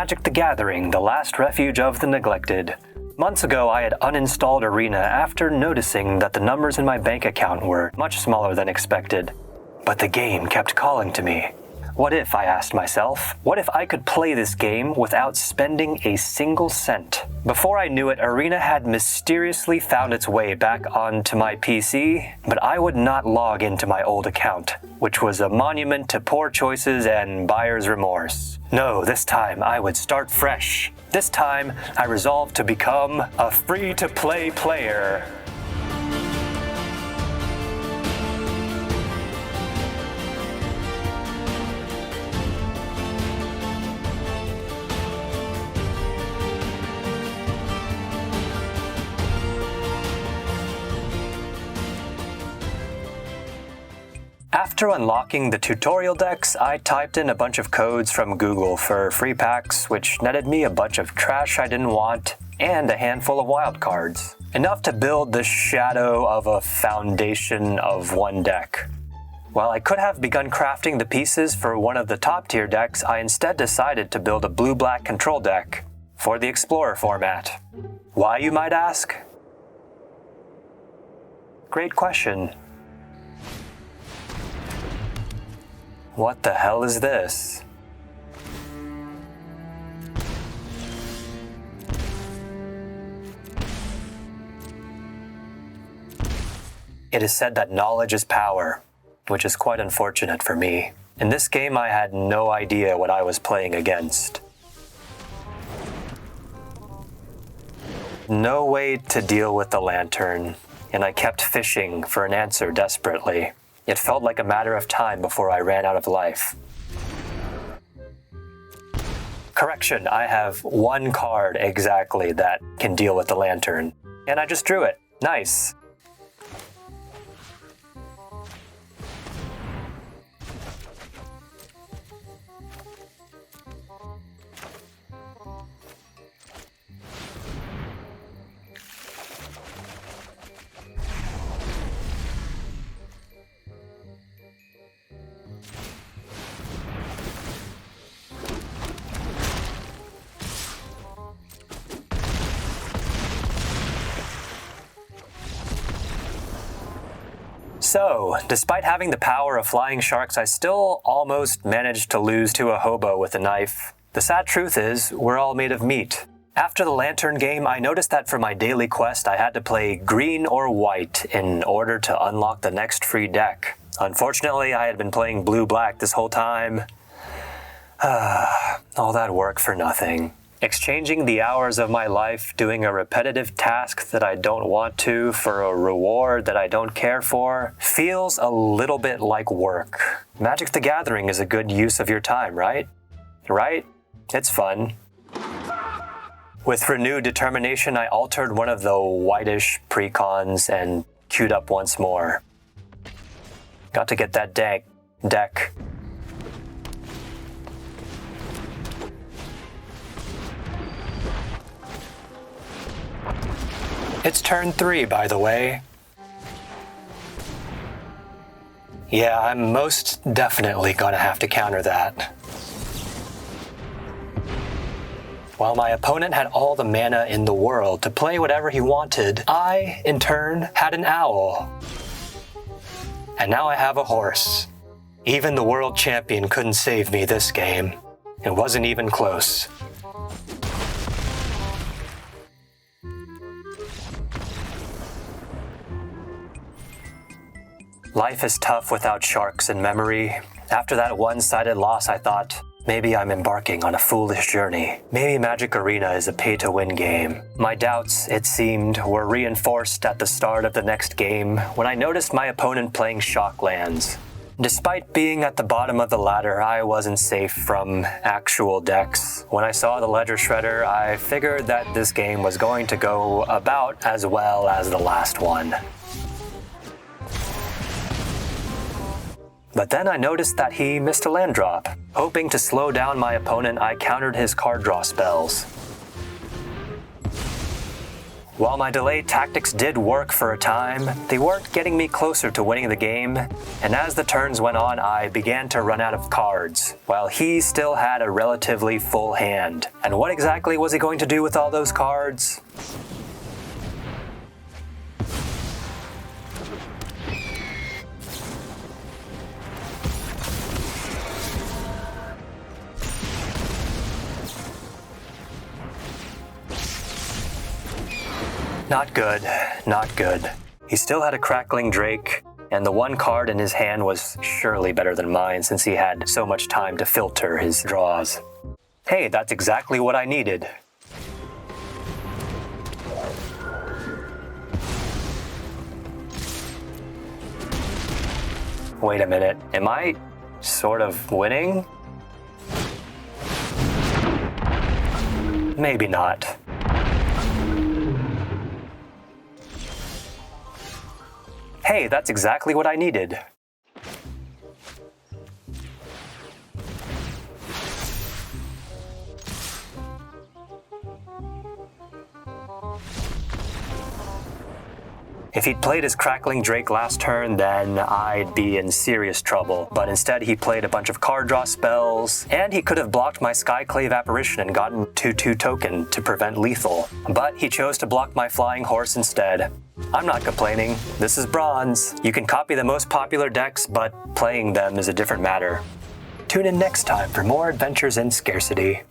Magic the Gathering, the last refuge of the neglected. Months ago, I had uninstalled Arena after noticing that the numbers in my bank account were much smaller than expected. But the game kept calling to me. What if, I asked myself, what if I could play this game without spending a single cent? Before I knew it, Arena had mysteriously found its way back onto my PC, but I would not log into my old account, which was a monument to poor choices and buyer's remorse. No, this time I would start fresh. This time, I resolved to become a free-to-play player. After unlocking the tutorial decks, I typed in a bunch of codes from Google for free packs, which netted me a bunch of trash I didn't want and a handful of wildcards. Enough to build the shadow of a foundation of one deck. While I could have begun crafting the pieces for one of the top tier decks, I instead decided to build a blue-black control deck for the Explorer format. Why, you might ask? Great question. What the hell is this? It is said that knowledge is power, which is quite unfortunate for me. In this game, I had no idea what I was playing against. No way to deal with the lantern, and I kept fishing for an answer desperately. It felt like a matter of time before I ran out of life. Correction, I have one card exactly that can deal with the lantern. And I just drew it. Nice. So, despite having the power of flying sharks, I still almost managed to lose to a hobo with a knife. The sad truth is, we're all made of meat. After the lantern game, I noticed that for my daily quest, I had to play green or white in order to unlock the next free deck. Unfortunately, I had been playing blue-black this whole time. All that work for nothing. Exchanging the hours of my life doing a repetitive task that I don't want to for a reward that I don't care for feels a little bit like work. Magic the Gathering is a good use of your time, right? Right? It's fun. With renewed determination, I altered one of the whitish precons and queued up once more. Got to get that deck. It's turn 3, by the way. Yeah, I'm most definitely gonna have to counter that. While my opponent had all the mana in the world to play whatever he wanted, I, in turn, had an owl. And now I have a horse. Even the world champion couldn't save me this game. It wasn't even close. Life is tough without sharks in memory. After that one-sided loss, I thought, maybe I'm embarking on a foolish journey. Maybe Magic Arena is a pay-to-win game. My doubts, it seemed, were reinforced at the start of the next game when I noticed my opponent playing shock lands. Despite being at the bottom of the ladder, I wasn't safe from actual decks. When I saw the Ledger Shredder, I figured that this game was going to go about as well as the last one. But then I noticed that he missed a land drop. Hoping to slow down my opponent, I countered his card draw spells. While my delay tactics did work for a time, they weren't getting me closer to winning the game, and as the turns went on, I began to run out of cards, while he still had a relatively full hand. And what exactly was he going to do with all those cards? Not good, not good. He still had a crackling drake, and the one card in his hand was surely better than mine since he had so much time to filter his draws. Hey, that's exactly what I needed. Wait a minute, am I sort of winning? Maybe not. Hey, that's exactly what I needed. If he'd played his Crackling Drake last turn, then I'd be in serious trouble. But instead he played a bunch of card draw spells, and he could have blocked my Skyclave Apparition and gotten 2/2 token to prevent lethal. But he chose to block my Flying Horse instead. I'm not complaining. This is bronze. You can copy the most popular decks, but playing them is a different matter. Tune in next time for more adventures in scarcity.